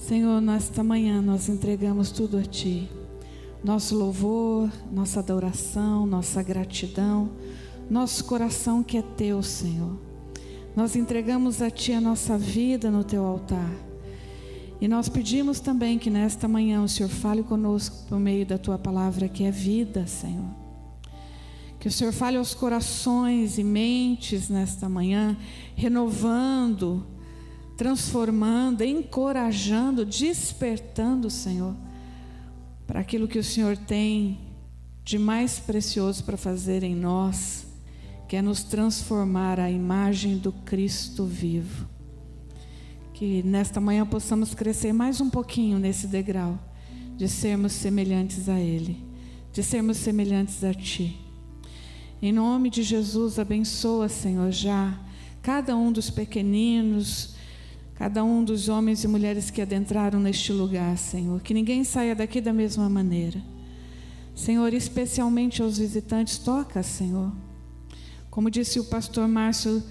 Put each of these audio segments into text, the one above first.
Senhor, nesta manhã nós entregamos tudo a Ti. Nosso louvor, nossa adoração, nossa gratidão, nosso coração que é Teu, Senhor. Nós entregamos a Ti a nossa vida no Teu altar. E nós pedimos também que nesta manhã o Senhor fale conosco por meio da Tua palavra que é vida, Senhor. Que o Senhor fale aos corações e mentes nesta manhã, renovando, transformando, encorajando, despertando, Senhor, para aquilo que o Senhor tem de mais precioso para fazer em nós, que é nos transformar à imagem do Cristo vivo. Que nesta manhã possamos crescer mais um pouquinho nesse degrau, de sermos semelhantes a Ele, de sermos semelhantes a Ti. Em nome de Jesus, abençoa, Senhor, já cada um dos pequeninos, cada um dos homens e mulheres que adentraram neste lugar, Senhor. Que ninguém saia daqui da mesma maneira. Senhor, especialmente aos visitantes, toca, Senhor. Como disse o pastor Márcio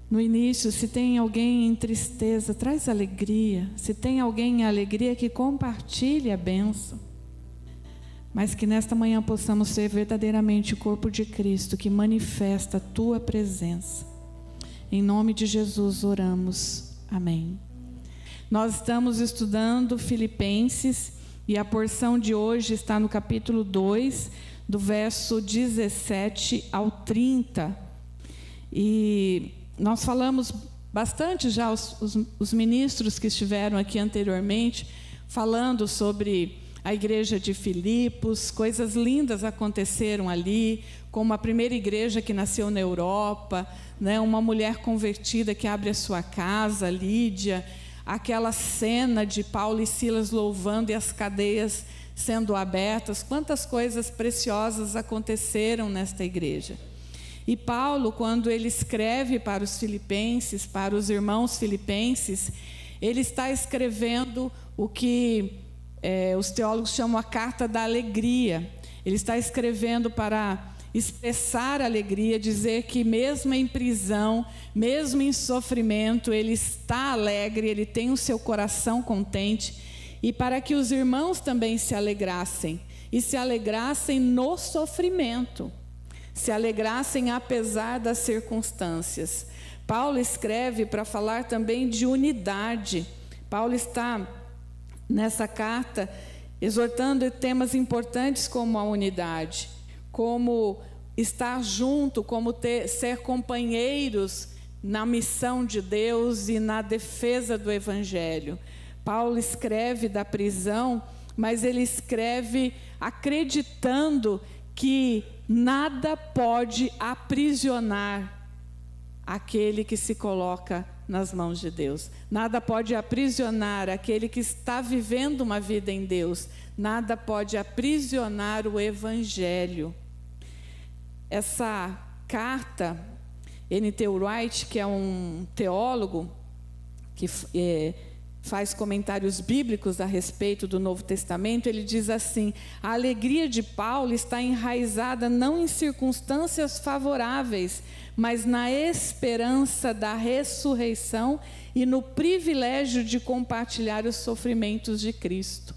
no início, se tem alguém em tristeza, traz alegria. Se tem alguém em alegria, que compartilhe a bênção. Mas que nesta manhã possamos ser verdadeiramente o corpo de Cristo, que manifesta a Tua presença. Em nome de Jesus oramos. Amém. Nós estamos estudando Filipenses e a porção de hoje está no capítulo 2, do verso 17 ao 30. E nós falamos bastante já, os ministros que estiveram aqui anteriormente, falando sobre a igreja de Filipos. Coisas lindas aconteceram ali, como a primeira igreja que nasceu na Europa, né? Uma mulher convertida que abre a sua casa, Lídia, aquela cena de Paulo e Silas louvando e as cadeias sendo abertas. Quantas coisas preciosas aconteceram nesta igreja. E Paulo, quando ele escreve para os filipenses, para os irmãos filipenses, ele está escrevendo o que os teólogos chamam a carta da alegria. Ele está escrevendo para expressar alegria, dizer que mesmo em prisão, mesmo em sofrimento, ele está alegre, ele tem o seu coração contente, e para que os irmãos também se alegrassem, e se alegrassem no sofrimento, se alegrassem apesar das circunstâncias. Paulo escreve para falar também de unidade. Paulo está nessa carta exortando temas importantes como a unidade, como estar junto, como ser companheiros na missão de Deus e na defesa do Evangelho. Paulo escreve da prisão, mas ele escreve acreditando que nada pode aprisionar aquele que se coloca nas mãos de Deus. Nada pode aprisionar aquele que está vivendo uma vida em Deus. Nada pode aprisionar o Evangelho. Essa carta, N.T. Wright, que é um teólogo que faz comentários bíblicos a respeito do Novo Testamento, ele diz assim: a alegria de Paulo está enraizada não em circunstâncias favoráveis, mas na esperança da ressurreição e no privilégio de compartilhar os sofrimentos de Cristo.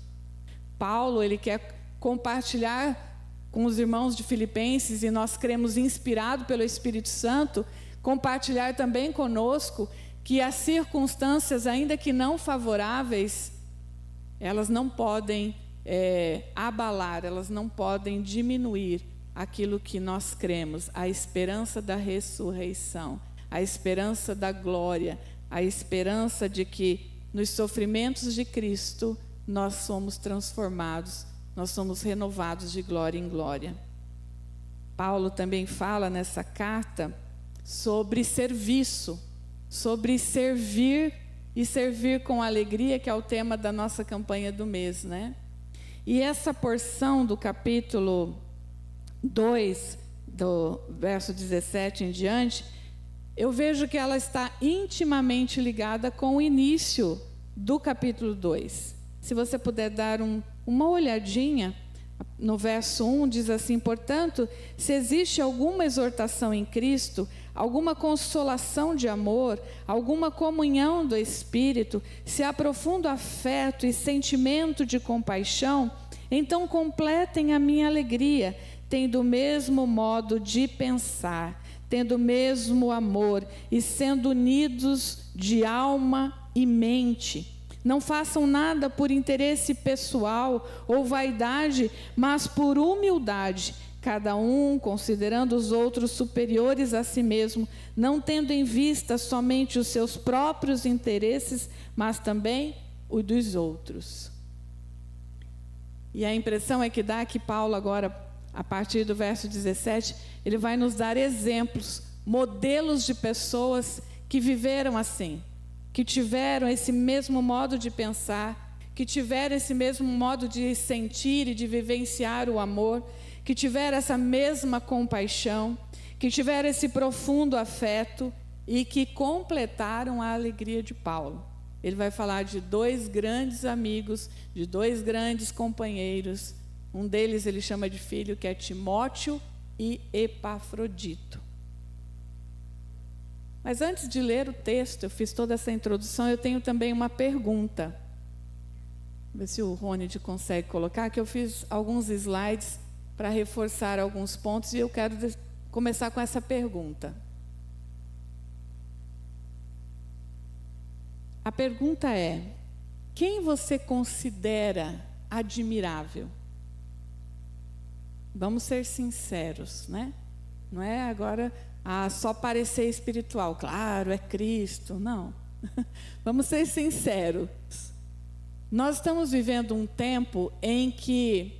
Paulo, ele quer compartilhar com os irmãos de Filipenses, e nós cremos, inspirado pelo Espírito Santo, compartilhar também conosco que as circunstâncias, ainda que não favoráveis, elas não podem abalar, elas não podem diminuir aquilo que nós cremos, a esperança da ressurreição, a esperança da glória, a esperança de que nos sofrimentos de Cristo nós somos transformados, nós somos renovados de glória em glória. Paulo também fala nessa carta sobre serviço, sobre servir e servir com alegria, que é o tema da nossa campanha do mês, né? E essa porção do capítulo 2, do verso 17 em diante, eu vejo que ela está intimamente ligada com o início do capítulo 2. Se você puder dar uma olhadinha, no verso 1 diz assim: portanto, se existe alguma exortação em Cristo, alguma consolação de amor, alguma comunhão do Espírito, se há profundo afeto e sentimento de compaixão, então completem a minha alegria, tendo o mesmo modo de pensar, tendo o mesmo amor e sendo unidos de alma e mente. Não façam nada por interesse pessoal ou vaidade, mas por humildade, cada um considerando os outros superiores a si mesmo, não tendo em vista somente os seus próprios interesses, mas também os dos outros. E a impressão é que dá que Paulo agora, a partir do verso 17, ele vai nos dar exemplos, modelos de pessoas que viveram assim, que tiveram esse mesmo modo de pensar, que tiveram esse mesmo modo de sentir e de vivenciar o amor, que tiveram essa mesma compaixão, que tiveram esse profundo afeto e que completaram a alegria de Paulo. Ele vai falar de 2 grandes amigos, de 2 grandes companheiros. Um deles ele chama de filho, que é Timóteo e Epafrodito. Mas antes de ler o texto, eu fiz toda essa introdução, eu tenho também uma pergunta. Vamos ver se o Ronald consegue colocar, que eu fiz alguns slides para reforçar alguns pontos e eu quero começar com essa pergunta. A pergunta é: quem você considera admirável? Vamos ser sinceros, né? Não é agora só parecer espiritual. Claro, é Cristo. Não. Vamos ser sinceros. Nós estamos vivendo um tempo em que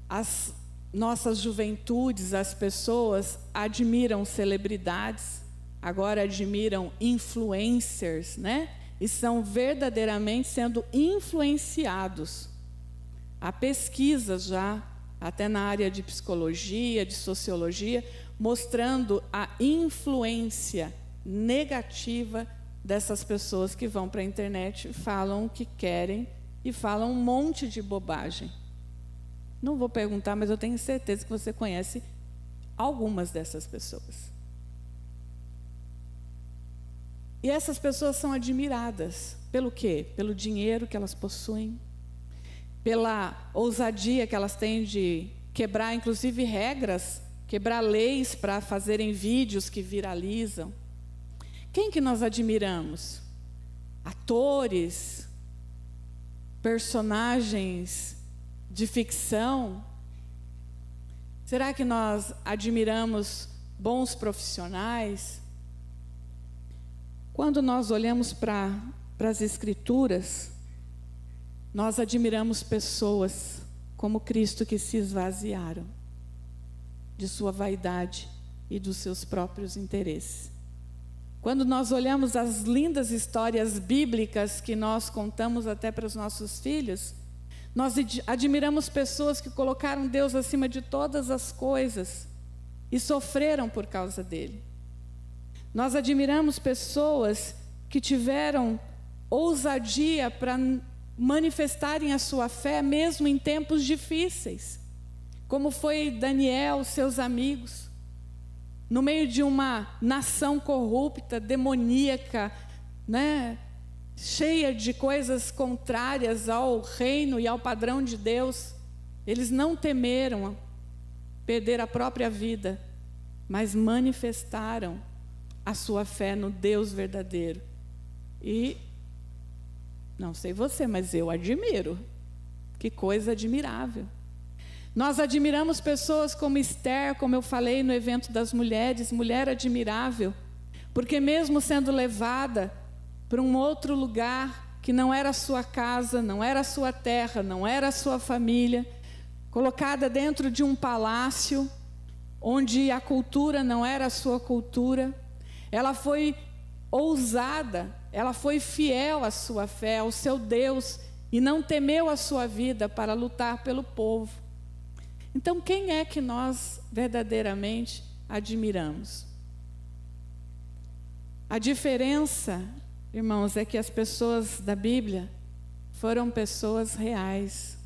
as nossas juventudes, as pessoas admiram celebridades, agora admiram influencers, né? E são verdadeiramente sendo influenciados. Há pesquisas já, até na área de psicologia, de sociologia, mostrando a influência negativa dessas pessoas que vão para a internet, falam o que querem e falam um monte de bobagem. Não vou perguntar, mas eu tenho certeza que você conhece algumas dessas pessoas. E essas pessoas são admiradas pelo quê? Pelo dinheiro que elas possuem, pela ousadia que elas têm de quebrar, inclusive, regras, quebrar leis para fazerem vídeos que viralizam. Quem que nós admiramos? Atores, personagens de ficção? Será que nós admiramos bons profissionais? Quando nós olhamos para as Escrituras, nós admiramos pessoas como Cristo que se esvaziaram de sua vaidade e dos seus próprios interesses. Quando nós olhamos as lindas histórias bíblicas que nós contamos até para os nossos filhos, nós admiramos pessoas que colocaram Deus acima de todas as coisas e sofreram por causa dele. Nós admiramos pessoas que tiveram ousadia para manifestarem a sua fé mesmo em tempos difíceis, como foi Daniel, seus amigos, no meio de uma nação corrupta, demoníaca, né, cheia de coisas contrárias ao reino e ao padrão de Deus. Eles não temeram perder a própria vida, mas manifestaram a sua fé no Deus verdadeiro. E não sei você, mas eu admiro. Que coisa admirável. Nós admiramos pessoas como Esther, como eu falei no evento das mulheres, mulher admirável, porque mesmo sendo levada para um outro lugar que não era a sua casa, não era a sua terra, não era a sua família, colocada dentro de um palácio, onde a cultura não era a sua cultura, ela foi ousada, ela foi fiel à sua fé, ao seu Deus, e não temeu a sua vida para lutar pelo povo. Então, quem é que nós verdadeiramente admiramos? A diferença, irmãos, é que as pessoas da Bíblia foram pessoas reais,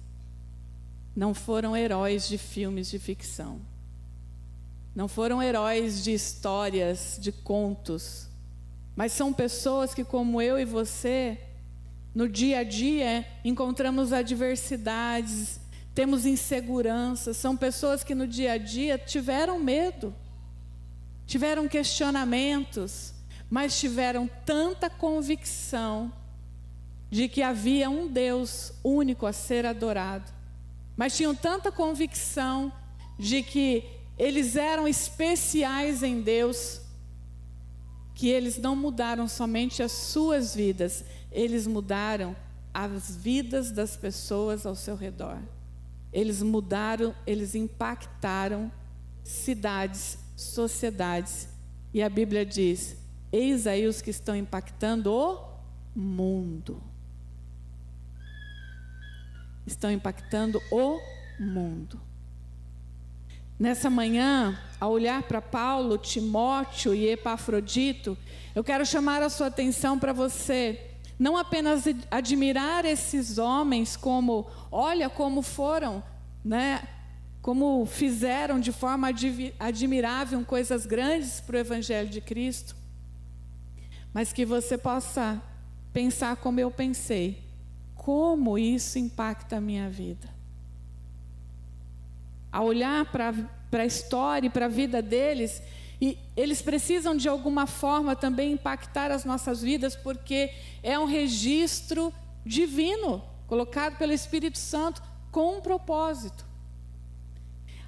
não foram heróis de filmes de ficção. não foram heróis de histórias, de contos, mas são pessoas que, como eu e você, no dia a dia encontramos adversidades, temos inseguranças. São pessoas que no dia a dia tiveram medo, tiveram questionamentos, mas tiveram tanta convicção de que havia um Deus único a ser adorado, mas tinham tanta convicção de que eles eram especiais em Deus, que eles não mudaram somente as suas vidas, eles mudaram as vidas das pessoas ao seu redor. Eles mudaram, eles impactaram cidades, sociedades. E a Bíblia diz: eis aí os que estão impactando o mundo. Estão impactando o mundo. Nessa manhã, ao olhar para Paulo, Timóteo e Epafrodito, eu quero chamar a sua atenção para você não apenas admirar esses homens como, olha como foram, né, como fizeram de forma admirável coisas grandes para o Evangelho de Cristo, mas que você possa pensar como eu pensei, como isso impacta a minha vida. A olhar para a história e para a vida deles, e eles precisam de alguma forma também impactar as nossas vidas, porque é um registro divino, colocado pelo Espírito Santo, com um propósito.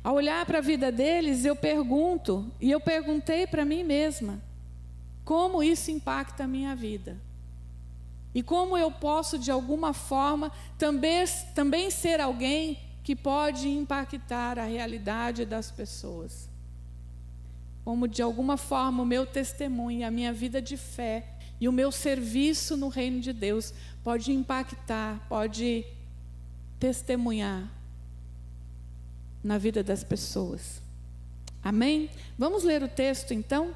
Ao olhar para a vida deles, eu pergunto, e eu perguntei para mim mesma, como isso impacta a minha vida? E como eu posso, de alguma forma, também ser alguém que pode impactar a realidade das pessoas. Como de alguma forma o meu testemunho, a minha vida de fé e o meu serviço no reino de Deus pode impactar, pode testemunhar na vida das pessoas. Amém? Vamos ler o texto então?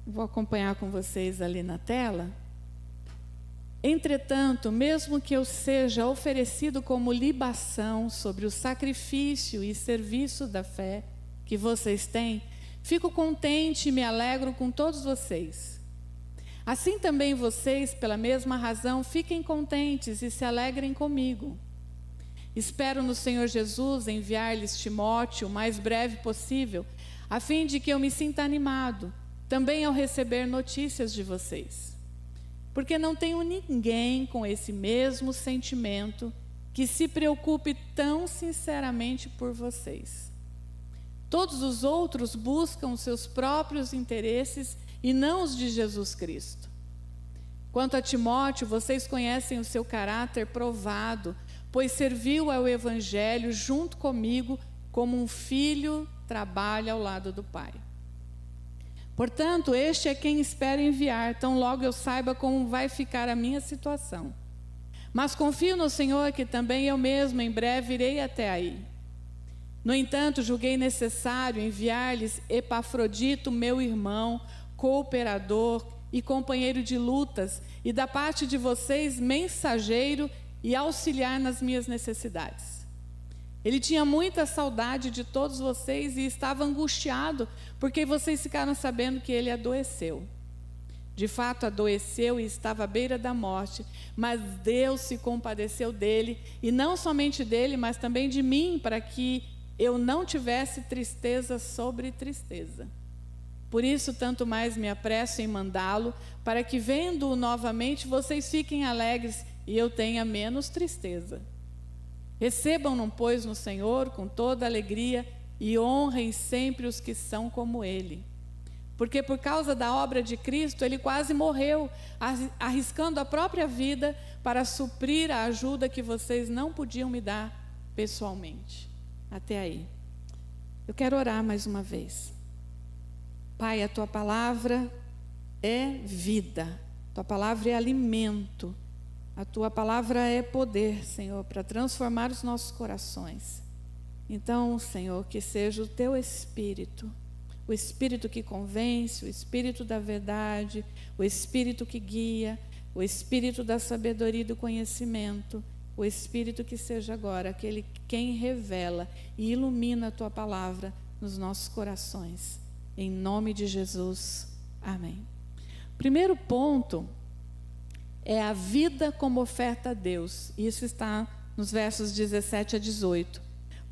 Vou acompanhar com vocês ali na tela. Entretanto, mesmo que eu seja oferecido como libação sobre o sacrifício e serviço da fé que vocês têm, fico contente e me alegro com todos vocês. Assim também vocês, pela mesma razão, fiquem contentes e se alegrem comigo. Espero no Senhor Jesus enviar-lhes Timóteo o mais breve possível, a fim de que eu me sinta animado, também ao receber notícias de vocês. Porque não tenho ninguém com esse mesmo sentimento que se preocupe tão sinceramente por vocês. Todos os outros buscam os seus próprios interesses e não os de Jesus Cristo. Quanto a Timóteo, vocês conhecem o seu caráter provado, pois serviu ao Evangelho junto comigo como um filho trabalha ao lado do Pai. Portanto, este é quem espero enviar, tão logo eu saiba como vai ficar a minha situação. Mas confio no Senhor que também eu mesmo em breve irei até aí. No entanto, julguei necessário enviar-lhes Epafrodito, meu irmão, cooperador e companheiro de lutas, e da parte de vocês, mensageiro e auxiliar nas minhas necessidades. Ele tinha muita saudade de todos vocês e estava angustiado, porque vocês ficaram sabendo que ele adoeceu. De fato, adoeceu e estava à beira da morte, mas Deus se compadeceu dele, e não somente dele, mas também de mim, para que eu não tivesse tristeza sobre tristeza. Por isso, tanto mais me apresso em mandá-lo, para que, vendo-o novamente, vocês fiquem alegres e eu tenha menos tristeza. Recebam-no, pois, no Senhor com toda alegria e honrem sempre os que são como ele. Porque por causa da obra de Cristo, ele quase morreu, arriscando a própria vida para suprir a ajuda que vocês não podiam me dar pessoalmente. Até aí. Eu quero orar mais uma vez. Pai, a tua palavra é vida, tua palavra é alimento. A tua palavra é poder, Senhor, para transformar os nossos corações. Então, Senhor, que seja o teu Espírito, o Espírito que convence, o Espírito da verdade, o Espírito que guia, o Espírito da sabedoria e do conhecimento, o Espírito que seja agora, aquele quem revela e ilumina a tua palavra nos nossos corações. Em nome de Jesus, amém. Primeiro ponto é a vida como oferta a Deus. Isso está nos versos 17 a 18.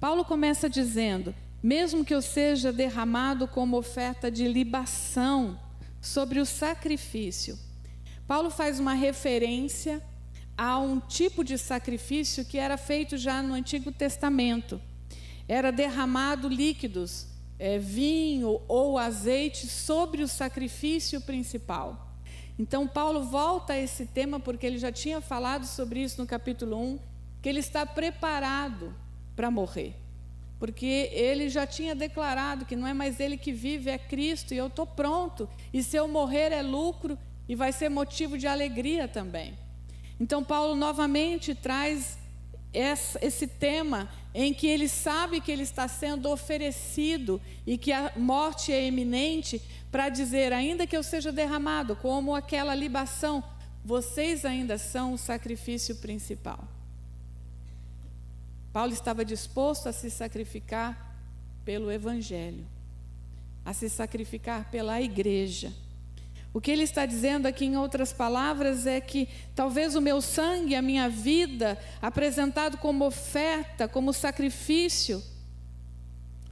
Paulo começa dizendo: mesmo que eu seja derramado como oferta de libação sobre o sacrifício. Paulo faz uma referência a um tipo de sacrifício que era feito já no Antigo Testamento. Era derramado líquidos, vinho ou azeite sobre o sacrifício principal. Então Paulo volta a esse tema porque ele já tinha falado sobre isso no capítulo 1, que ele está preparado para morrer. Porque ele já tinha declarado que não é mais ele que vive, é Cristo, e eu estou pronto. E se eu morrer é lucro e vai ser motivo de alegria também. Então Paulo novamente traz esse tema em que ele sabe que ele está sendo oferecido e que a morte é iminente, para dizer: ainda que eu seja derramado como aquela libação, vocês ainda são o sacrifício principal. Paulo estava disposto a se sacrificar pelo Evangelho, a se sacrificar pela igreja. O que ele está dizendo aqui, em outras palavras, é que talvez o meu sangue, a minha vida, apresentado como oferta, como sacrifício,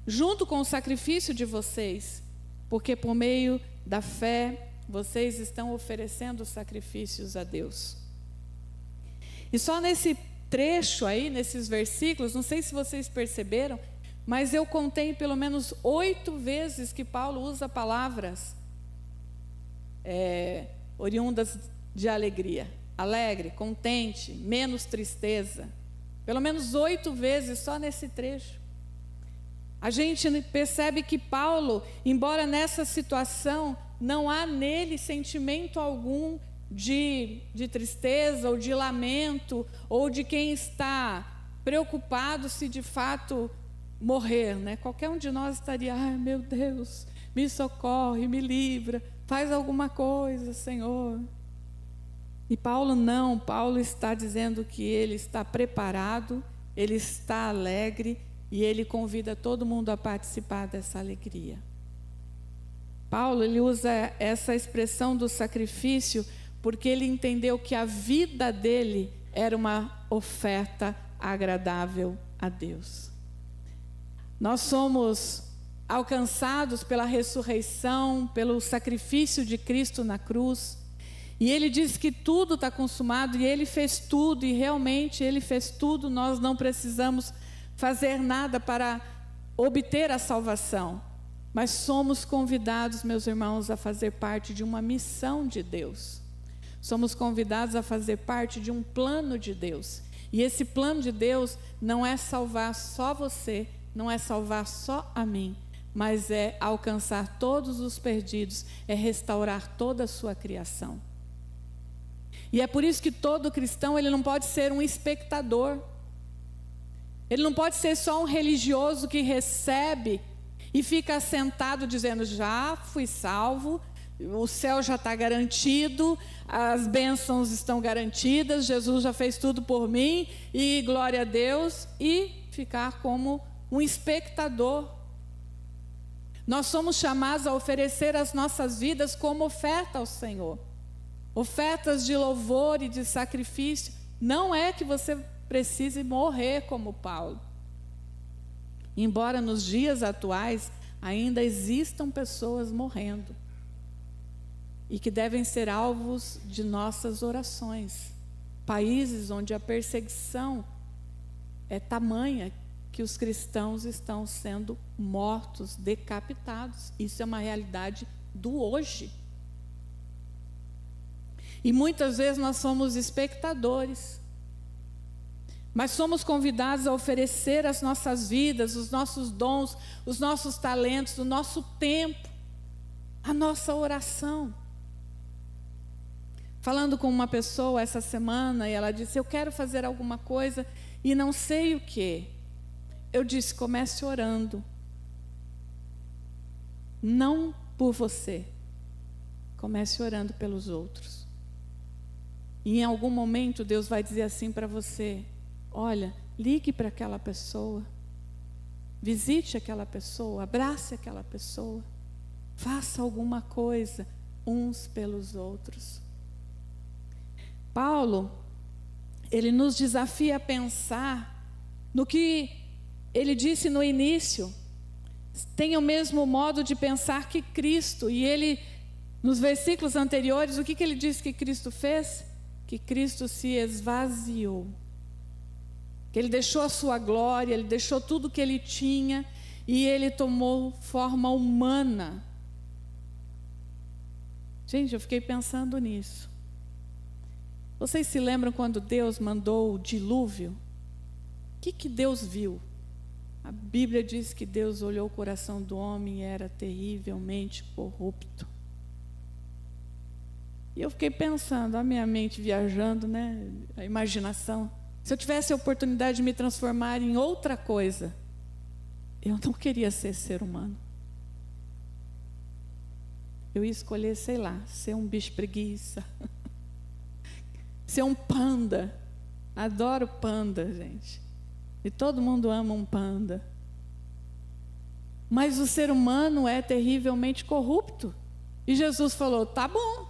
junto com o sacrifício de vocês, porque por meio da fé, vocês estão oferecendo sacrifícios a Deus. E só nesse trecho aí, nesses versículos, não sei se vocês perceberam, mas eu contei pelo menos 8 vezes que Paulo usa palavras oriundas de alegria. Alegre, contente, menos tristeza. Pelo menos 8 vezes só nesse trecho. A gente percebe que Paulo, embora nessa situação não há nele sentimento algum de tristeza ou de lamento, ou de quem está preocupado se de fato morrer, né? Qualquer um de nós estaria: ai meu Deus, me socorre, me livra, faz alguma coisa, Senhor. E Paulo não, Paulo está dizendo que ele está preparado, ele está alegre, e ele convida todo mundo a participar dessa alegria. Paulo, ele usa essa expressão do sacrifício porque ele entendeu que a vida dele era uma oferta agradável a Deus. Nós somos alcançados pela ressurreição, pelo sacrifício de Cristo na cruz, e ele diz que tudo está consumado, e ele fez tudo, e realmente ele fez tudo. Nós não precisamos fazer nada para obter a salvação, mas somos convidados, meus irmãos, a fazer parte de uma missão de Deus. Somos convidados a fazer parte de um plano de Deus, e esse plano de Deus não é salvar só você, não é salvar só a mim, mas é alcançar todos os perdidos, é restaurar toda a sua criação. E é por isso que todo cristão, ele não pode ser um espectador. Ele não pode ser só um religioso que recebe e fica sentado dizendo: já fui salvo, o céu já está garantido, as bênçãos estão garantidas, Jesus já fez tudo por mim, e glória a Deus, e ficar como um espectador. Nós somos chamados a oferecer as nossas vidas como oferta ao Senhor. Ofertas de louvor e de sacrifício. Não é que você precise morrer como Paulo. Embora nos dias atuais ainda existam pessoas morrendo, e que devem ser alvos de nossas orações. Países onde a perseguição é tamanha que os cristãos estão sendo mortos, decapitados. Isso é uma realidade do hoje. E muitas vezes nós somos espectadores, mas somos convidados a oferecer as nossas vidas, os nossos dons, os nossos talentos, o nosso tempo, a nossa oração. Falando com uma pessoa essa semana, e ela disse: eu quero fazer alguma coisa e não sei o que. Eu disse: comece orando. Não por você. Comece orando pelos outros. E em algum momento Deus vai dizer assim para você: olha, ligue para aquela pessoa, visite aquela pessoa, abrace aquela pessoa, faça alguma coisa uns pelos outros. Paulo, ele nos desafia a pensar no que ele disse no início. Tenha o mesmo modo de pensar que Cristo. E ele, nos versículos anteriores, o que ele disse que Cristo fez? Que Cristo se esvaziou. Que ele deixou a sua glória, ele deixou tudo que ele tinha e ele tomou forma humana. Gente, eu fiquei pensando nisso. Vocês se lembram quando Deus mandou o dilúvio? O que Deus viu? A Bíblia diz que Deus olhou o coração do homem e era terrivelmente corrupto. E eu fiquei pensando, a minha mente viajando, né? A imaginação. Se eu tivesse a oportunidade de me transformar em outra coisa, eu não queria ser ser humano. Eu ia escolher, sei lá, ser um bicho preguiça. Ser um panda. Adoro panda, gente. E todo mundo ama um panda. Mas o ser humano é terrivelmente corrupto. E Jesus falou, tá bom.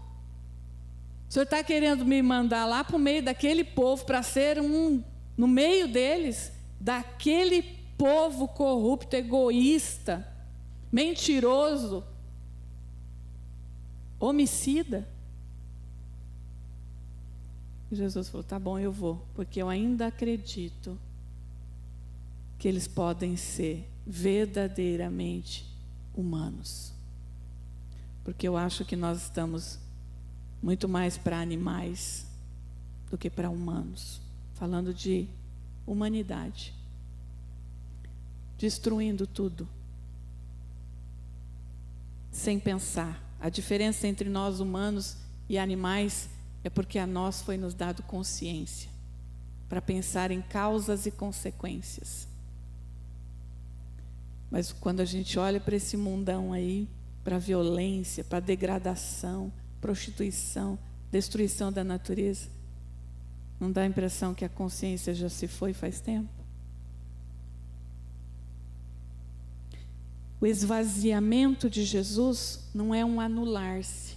O Senhor está querendo me mandar lá para o meio daquele povo, para ser no meio deles, daquele povo corrupto, egoísta, mentiroso, homicida. E Jesus falou, tá bom, eu vou, porque eu ainda acredito que eles podem ser verdadeiramente humanos. Porque eu acho que nós estamos muito mais para animais do que para humanos. Falando de humanidade. Destruindo tudo. Sem pensar. A diferença entre nós humanos e animais é porque a nós foi nos dado consciência para pensar em causas e consequências. Mas quando a gente olha para esse mundão aí, para a violência, para a degradação, prostituição, destruição da natureza, não dá a impressão que a consciência já se foi faz tempo? O esvaziamento de Jesus não é um anular-se.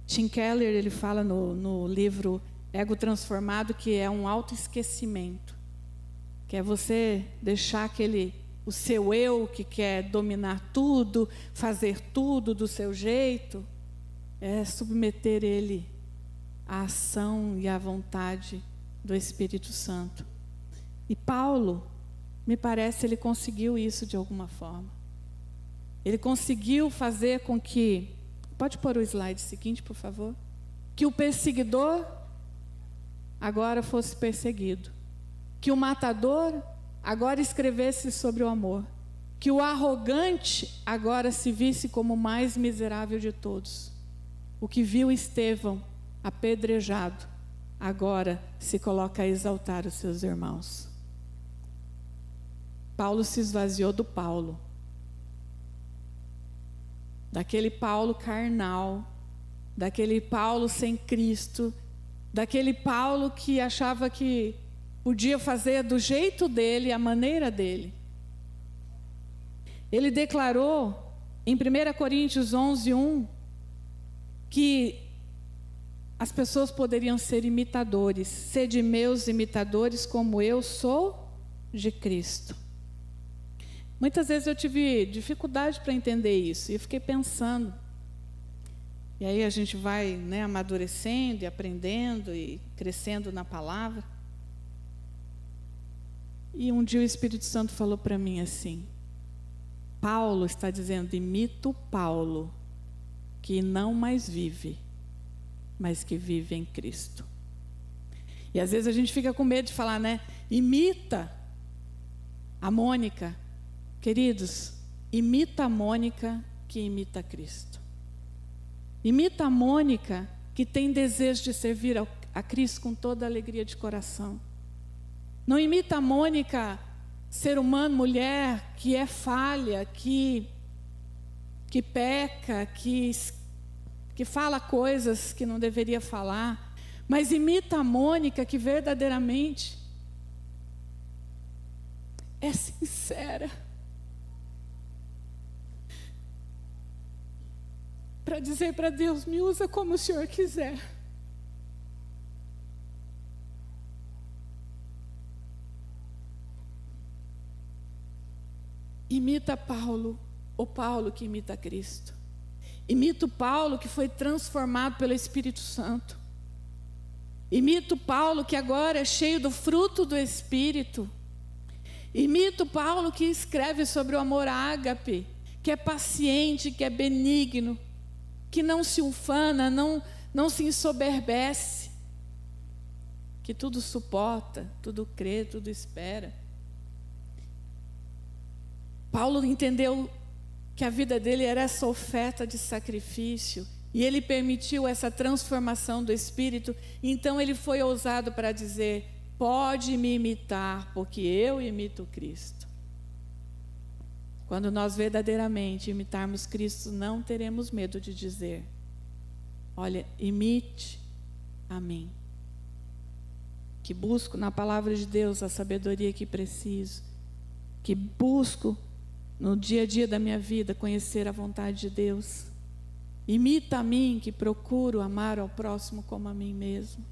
Tim Keller, ele fala no livro Ego Transformado que é um autoesquecimento, que é você deixar o seu eu que quer dominar tudo, fazer tudo do seu jeito, é submeter ele à ação e à vontade do Espírito Santo. E Paulo, me parece, ele conseguiu isso de alguma forma. Ele conseguiu fazer com que, pode pôr o slide seguinte, por favor, que o perseguidor agora fosse perseguido, que o matador agora escrevesse sobre o amor, que o arrogante agora se visse como o mais miserável de todos. O que viu Estevão apedrejado, agora se coloca a exaltar os seus irmãos. Paulo se esvaziou do Paulo. Daquele Paulo carnal, daquele Paulo sem Cristo, daquele Paulo que achava que podia fazer do jeito dele, a maneira dele. Ele declarou em 1 Coríntios 11:1 que as pessoas poderiam ser imitadores. Sede meus imitadores como eu sou de Cristo. Muitas vezes eu tive dificuldade para entender isso. E eu fiquei pensando. E aí a gente vai, né, amadurecendo e aprendendo e crescendo na palavra. E um dia o Espírito Santo falou para mim assim: Paulo está dizendo, imita o Paulo, que não mais vive, mas que vive em Cristo. E às vezes a gente fica com medo de falar, né? Imita a Mônica. Queridos, imita a Mônica que imita a Cristo. Imita a Mônica que tem desejo de servir a Cristo com toda a alegria de coração. Não imita a Mônica, ser humano, mulher, que é falha, que peca, que fala coisas que não deveria falar. Mas imita a Mônica que verdadeiramente é sincera, para dizer para Deus: me usa como o Senhor quiser. Imita Paulo, o Paulo que imita Cristo. Imita o Paulo que foi transformado pelo Espírito Santo. Imita o Paulo que agora é cheio do fruto do Espírito. Imita o Paulo que escreve sobre o amor ágape, que é paciente, que é benigno, que não se ufana, não se ensoberbece, que tudo suporta, tudo crê, tudo espera. Paulo entendeu que a vida dele era essa oferta de sacrifício, e ele permitiu essa transformação do Espírito. Então ele foi ousado para dizer: pode me imitar, porque eu imito Cristo. Quando nós verdadeiramente imitarmos Cristo, não teremos medo de dizer: olha, imite a mim, que busco na palavra de Deus a sabedoria que preciso, que busco no dia a dia da minha vida conhecer a vontade de Deus. Imita a mim, que procuro amar ao próximo como a mim mesmo.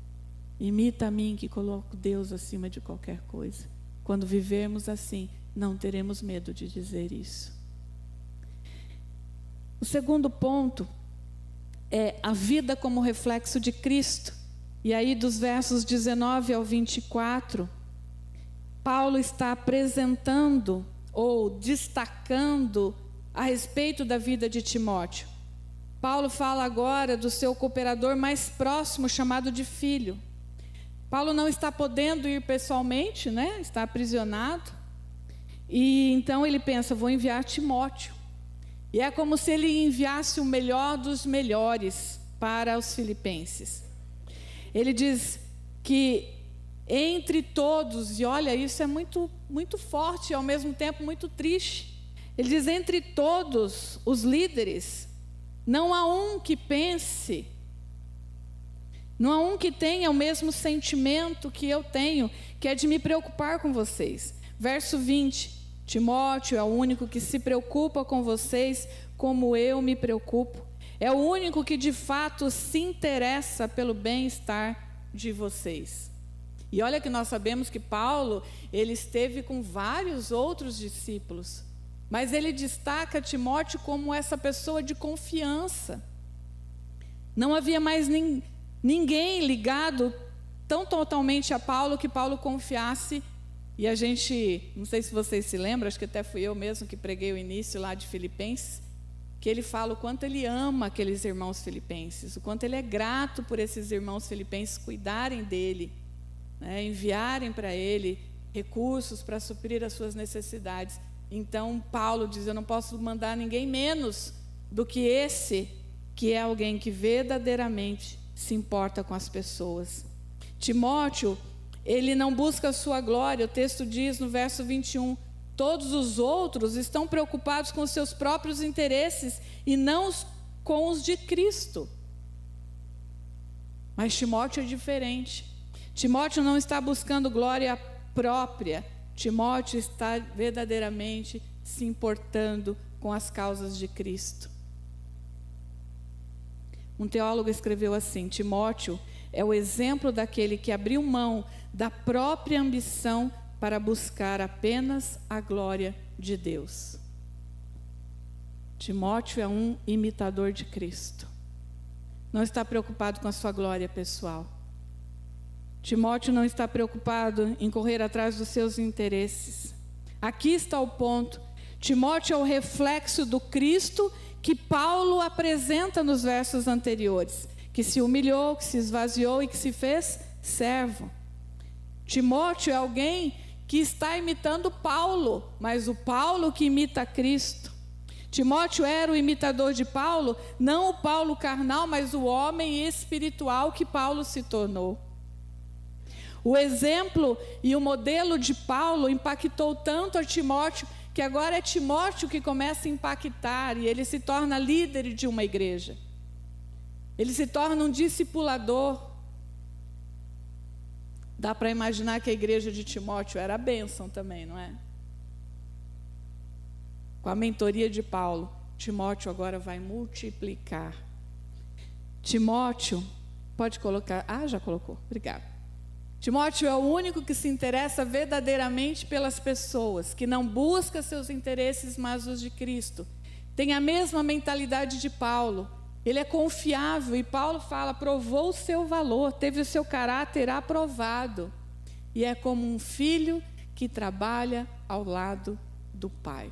Imita a mim, que coloco Deus acima de qualquer coisa. Quando vivermos assim, não teremos medo de dizer isso. O segundo ponto é a vida como reflexo de Cristo. E aí, dos versos 19 ao 24, Paulo está apresentando ou destacando a respeito da vida de Timóteo. Paulo fala agora do seu cooperador mais próximo, chamado de filho. Paulo não está podendo ir pessoalmente, né? Está aprisionado. E então ele pensa: vou enviar Timóteo. E é como se ele enviasse o melhor dos melhores para os filipenses. Ele diz que entre todos, e olha, isso é muito, muito forte e ao mesmo tempo muito triste. Ele diz: entre todos os líderes, não há um que pense, não há um que tenha o mesmo sentimento que eu tenho, que é de me preocupar com vocês. Verso 20, Timóteo é o único que se preocupa com vocês como eu me preocupo. É o único que de fato se interessa pelo bem-estar de vocês. E olha que nós sabemos que Paulo, ele esteve com vários outros discípulos, mas ele destaca Timóteo como essa pessoa de confiança. Não havia mais ninguém ligado tão totalmente a Paulo que Paulo confiasse. E a gente, não sei se vocês se lembram, acho que até fui eu mesmo que preguei o início lá de Filipenses, que ele fala o quanto ele ama aqueles irmãos filipenses, o quanto ele é grato por esses irmãos filipenses cuidarem dele, né, enviarem para ele recursos para suprir as suas necessidades. Então Paulo diz: eu não posso mandar ninguém menos do que esse, que é alguém que verdadeiramente se importa com as pessoas. Timóteo, ele não busca a sua glória. O texto diz no verso 21, todos os outros estão preocupados com seus próprios interesses e não com os de Cristo. Mas Timóteo é diferente. Timóteo não está buscando glória própria. Timóteo está verdadeiramente se importando com as causas de Cristo. Um teólogo escreveu assim: Timóteo é o exemplo daquele que abriu mão da própria ambição para buscar apenas a glória de Deus. Timóteo é um imitador de Cristo. Não está preocupado com a sua glória pessoal. Timóteo não está preocupado em correr atrás dos seus interesses. Aqui está o ponto. Timóteo é o reflexo do Cristo que Paulo apresenta nos versos anteriores, que se humilhou, que se esvaziou e que se fez servo. Timóteo é alguém que está imitando Paulo, mas o Paulo que imita Cristo. Timóteo era o imitador de Paulo, não o Paulo carnal, mas o homem espiritual que Paulo se tornou. O exemplo e o modelo de Paulo impactou tanto a Timóteo, que agora é Timóteo que começa a impactar, e ele se torna líder de uma igreja. Ele se torna um discipulador. Dá para imaginar que a igreja de Timóteo era a bênção também, não é? com a mentoria de Paulo, Timóteo agora vai multiplicar. Timóteo, pode colocar, já colocou, obrigado. Timóteo é o único que se interessa verdadeiramente pelas pessoas, que não busca seus interesses, mas os de Cristo. Tem a mesma mentalidade de Paulo. Ele é confiável e Paulo fala, provou o seu valor, teve o seu caráter aprovado. E é como um filho que trabalha ao lado do pai.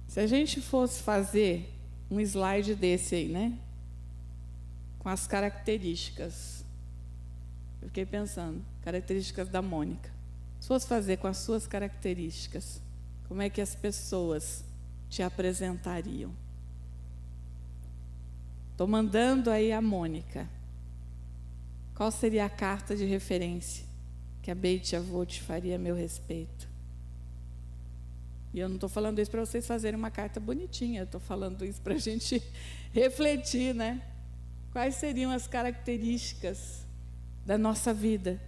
Se a gente fosse fazer um slide desse aí, né? Com as características. Eu fiquei pensando, características da Mônica. Se fosse fazer com as suas características, como é que as pessoas te apresentariam? Estou mandando aí a Mônica. Qual seria a carta de referência que a Beit Avô te faria a meu respeito? E eu não estou falando isso para vocês fazerem uma carta bonitinha, eu estou falando isso para a gente refletir, né? Quais seriam as características da nossa vida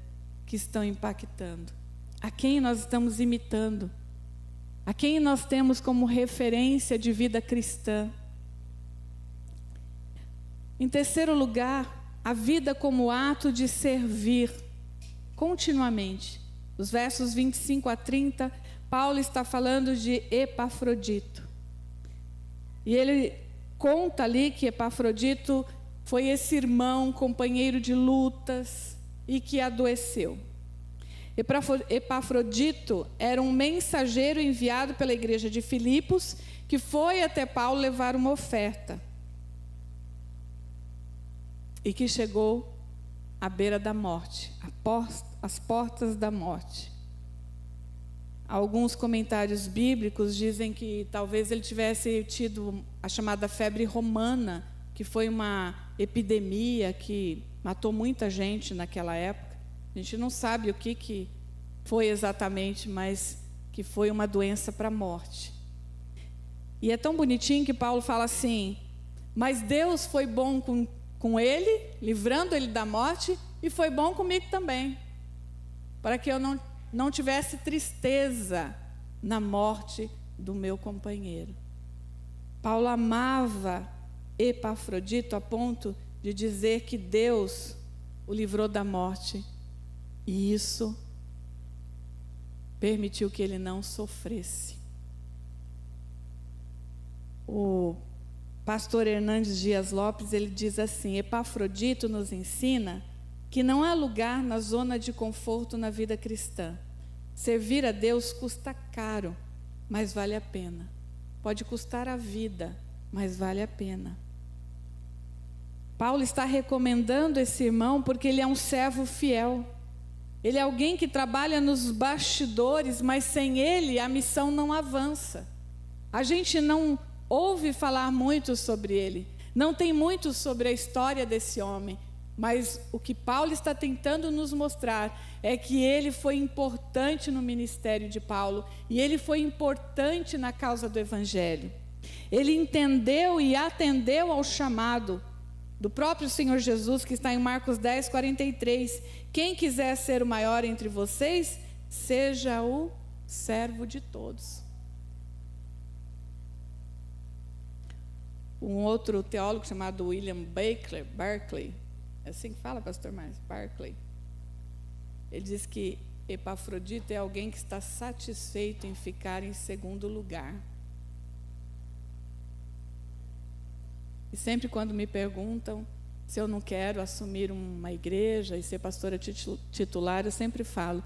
que estão impactando? A quem nós estamos imitando? A quem nós temos como referência de vida cristã? Em terceiro lugar, a vida como ato de servir continuamente. Os versos 25 a 30, Paulo está falando de Epafrodito. E ele conta ali que Epafrodito foi esse irmão, companheiro de lutas e que adoeceu. Epafrodito era um mensageiro enviado pela igreja de Filipos, que foi até Paulo levar uma oferta. E que chegou à beira da morte, às portas da morte. Alguns comentários bíblicos dizem que talvez ele tivesse tido a chamada febre romana, que foi uma epidemia que matou muita gente naquela época. A gente não sabe o que foi exatamente, mas que foi uma doença para a morte. E é tão bonitinho que Paulo fala assim, mas Deus foi bom com ele, livrando ele da morte, e foi bom comigo também, para que eu não tivesse tristeza na morte do meu companheiro. Paulo amava Epafrodito a ponto de dizer que Deus o livrou da morte, e isso permitiu que ele não sofresse. O pastor Hernandes Dias Lopes, ele diz assim, Epafrodito nos ensina que não há lugar na zona de conforto na vida cristã. Servir a Deus custa caro, mas vale a pena. Pode custar a vida, mas vale a pena. Paulo está recomendando esse irmão porque ele é um servo fiel. Ele é alguém que trabalha nos bastidores, mas sem ele a missão não avança. A gente não ouve falar muito sobre ele, não tem muito sobre a história desse homem, mas o que Paulo está tentando nos mostrar é que ele foi importante no ministério de Paulo e ele foi importante na causa do Evangelho. Ele entendeu e atendeu ao chamado do próprio Senhor Jesus, que está em Marcos 10, 43. Quem quiser ser o maior entre vocês, seja o servo de todos. Um outro teólogo chamado William Barclay, é assim que fala, pastor Márcio? Barclay. Ele diz que Epafrodito é alguém que está satisfeito em ficar em segundo lugar. E sempre quando me perguntam se eu não quero assumir uma igreja e ser pastora titular, eu sempre falo,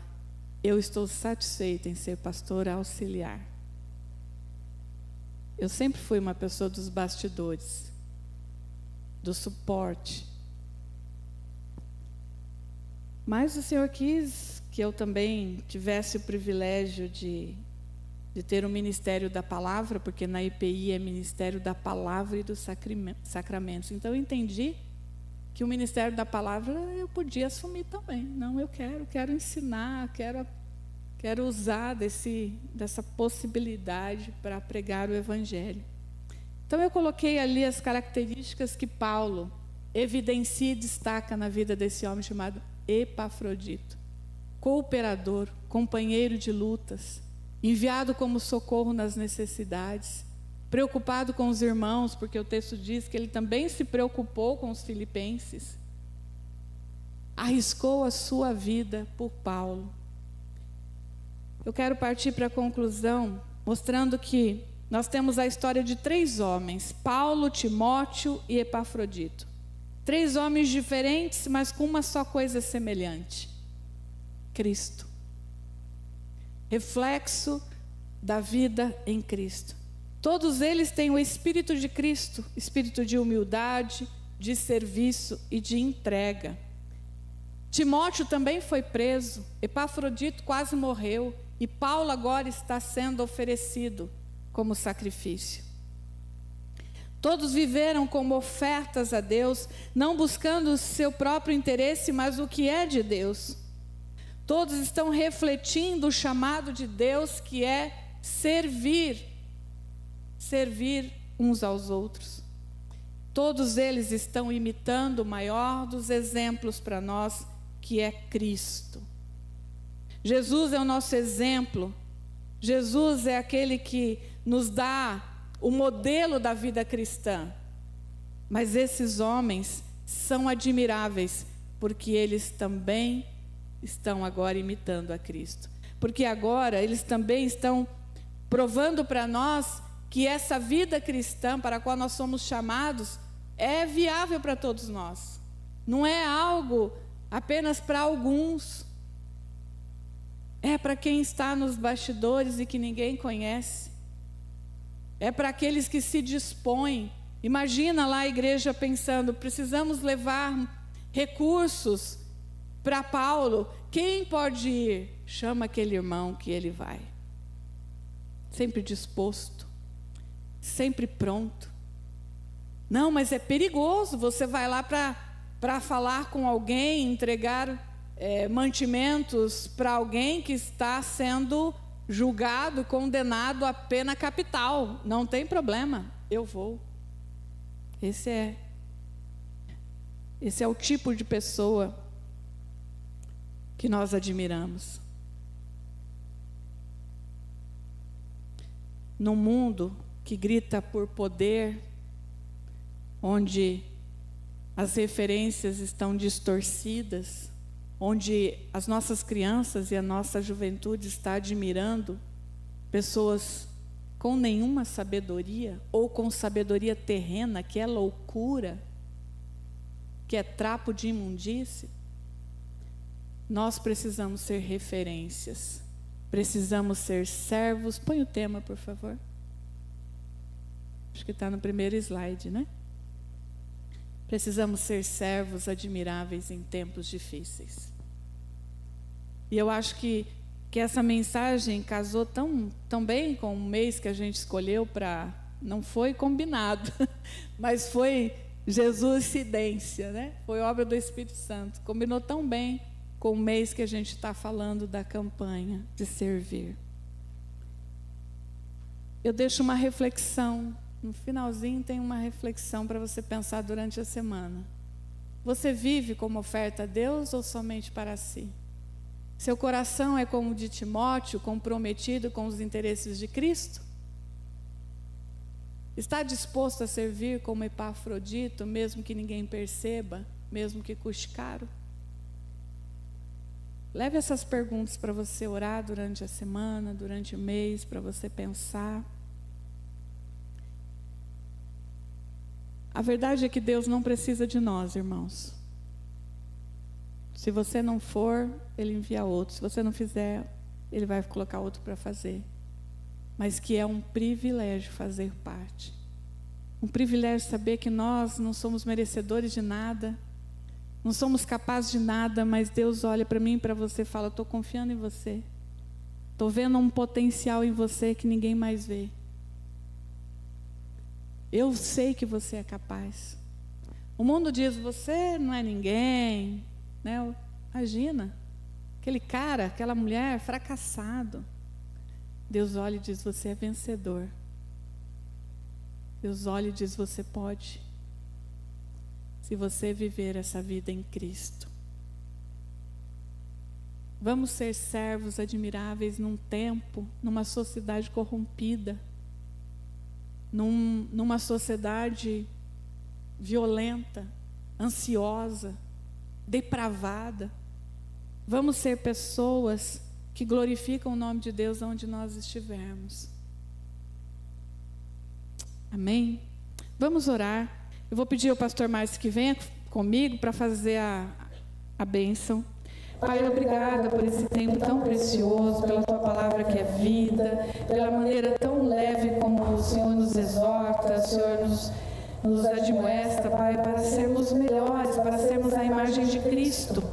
eu estou satisfeita em ser pastora auxiliar. Eu sempre fui uma pessoa dos bastidores, do suporte. Mas o Senhor quis que eu também tivesse o privilégio de ter o ministério da palavra, porque na IPI é ministério da palavra e dos sacramentos. Então eu entendi que o ministério da palavra eu podia assumir também. Não, eu quero ensinar, quero usar dessa possibilidade para pregar o Evangelho. Então eu coloquei ali as características que Paulo evidencia e destaca na vida desse homem chamado Epafrodito. Cooperador, companheiro de lutas, enviado como socorro nas necessidades, preocupado com os irmãos, porque o texto diz que ele também se preocupou com os filipenses, arriscou a sua vida por Paulo. Eu quero partir para a conclusão, mostrando que nós temos a história de 3 homens, Paulo, Timóteo e Epafrodito. 3 homens diferentes, mas com uma só coisa semelhante: Cristo. Reflexo da vida em Cristo. Todos eles têm o Espírito de Cristo, espírito de humildade, de serviço e de entrega. Timóteo também foi preso, Epafrodito quase morreu, e Paulo agora está sendo oferecido como sacrifício. Todos viveram como ofertas a Deus, não buscando o seu próprio interesse, mas o que é de Deus. Todos estão refletindo o chamado de Deus, que é servir uns aos outros. Todos eles estão imitando o maior dos exemplos para nós, que é Cristo. Jesus é o nosso exemplo. Jesus é aquele que nos dá o modelo da vida cristã. Mas esses homens são admiráveis, porque eles também estão agora imitando a Cristo. Porque agora eles também estão provando para nós que essa vida cristã para a qual nós somos chamados é viável para todos nós. Não é algo apenas para alguns. É para quem está nos bastidores e que ninguém conhece. É para aqueles que se dispõem. Imagina lá a igreja pensando: precisamos levar recursos para Paulo. Quem pode ir? Chama aquele irmão que ele vai. Sempre disposto, sempre pronto. Não, mas é perigoso. Você vai lá para falar com alguém, entregar mantimentos para alguém que está sendo julgado, condenado a pena capital. Não tem problema, eu vou. Esse é o tipo de pessoa que nós admiramos. Num mundo que grita por poder, onde as referências estão distorcidas, onde as nossas crianças e a nossa juventude está admirando pessoas com nenhuma sabedoria, ou com sabedoria terrena, que é loucura, que é trapo de imundície. Nós precisamos ser referências, precisamos ser servos. Põe o tema, por favor. Acho que está no primeiro slide, né? Precisamos ser servos admiráveis em tempos difíceis. E eu acho que essa mensagem casou tão bem com o mês que a gente escolheu para... Não foi combinado, mas foi Jesuscidência, né? Foi obra do Espírito Santo. Combinou tão bem com o mês que a gente está falando da campanha de servir. Eu deixo uma reflexão. No finalzinho tem uma reflexão para você pensar durante a semana. Você vive como oferta a Deus ou somente para si? Seu coração é como o de Timóteo, comprometido com os interesses de Cristo? Está disposto a servir como Epafrodito, mesmo que ninguém perceba, mesmo que custe caro? Leve essas perguntas para você orar durante a semana, durante o mês, para você pensar. A verdade é que Deus não precisa de nós, irmãos. Se você não for, Ele envia outro. Se você não fizer, Ele vai colocar outro para fazer. Mas que é um privilégio fazer parte. Um privilégio saber que nós não somos merecedores de nada, não somos capazes de nada, mas Deus olha para mim e para você e fala: estou confiando em você. Estou vendo um potencial em você que ninguém mais vê. Eu sei que você é capaz. O mundo diz: você não é ninguém, né? Imagina, aquele cara, aquela mulher, fracassado. Deus olha e diz: você é vencedor. Deus olha e diz: você pode. Se você viver essa vida em Cristo. Vamos ser servos admiráveis num tempo, numa sociedade corrompida, numa sociedade violenta, ansiosa, depravada. Vamos ser pessoas que glorificam o nome de Deus onde nós estivermos. Amém? Vamos orar. Eu vou pedir ao pastor Márcio que venha comigo para fazer a bênção. Pai, obrigada por esse tempo tão precioso, pela Tua palavra que é vida, pela maneira tão leve como o Senhor nos exorta, o Senhor nos admoesta, Pai, para sermos melhores, para sermos a imagem de Cristo.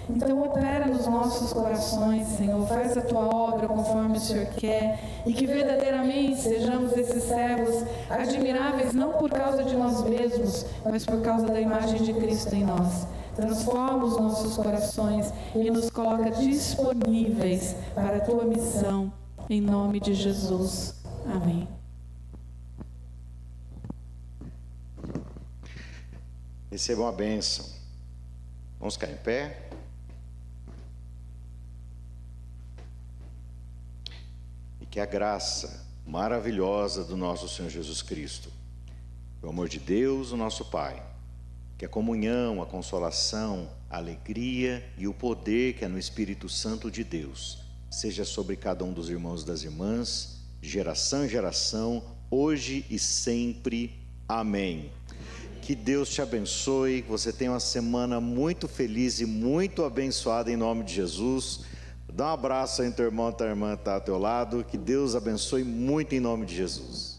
Então opera nos nossos corações, Senhor, faz a Tua obra conforme o Senhor quer, e que verdadeiramente sejamos esses servos admiráveis, não por causa de nós mesmos, mas por causa da imagem de Cristo em nós. Transforma os nossos corações e nos coloca disponíveis para a Tua missão, em nome de Jesus. Amém. Recebam a bênção. Vamos ficar em pé. E que a graça maravilhosa do nosso Senhor Jesus Cristo, o amor de Deus, o nosso Pai, que a comunhão, a consolação, a alegria e o poder que é no Espírito Santo de Deus seja sobre cada um dos irmãos e das irmãs, geração em geração, hoje e sempre. Amém. Que Deus te abençoe, que você tenha uma semana muito feliz e muito abençoada em nome de Jesus. Dá um abraço aí, teu irmão, tua irmã está ao teu lado. Que Deus abençoe muito em nome de Jesus.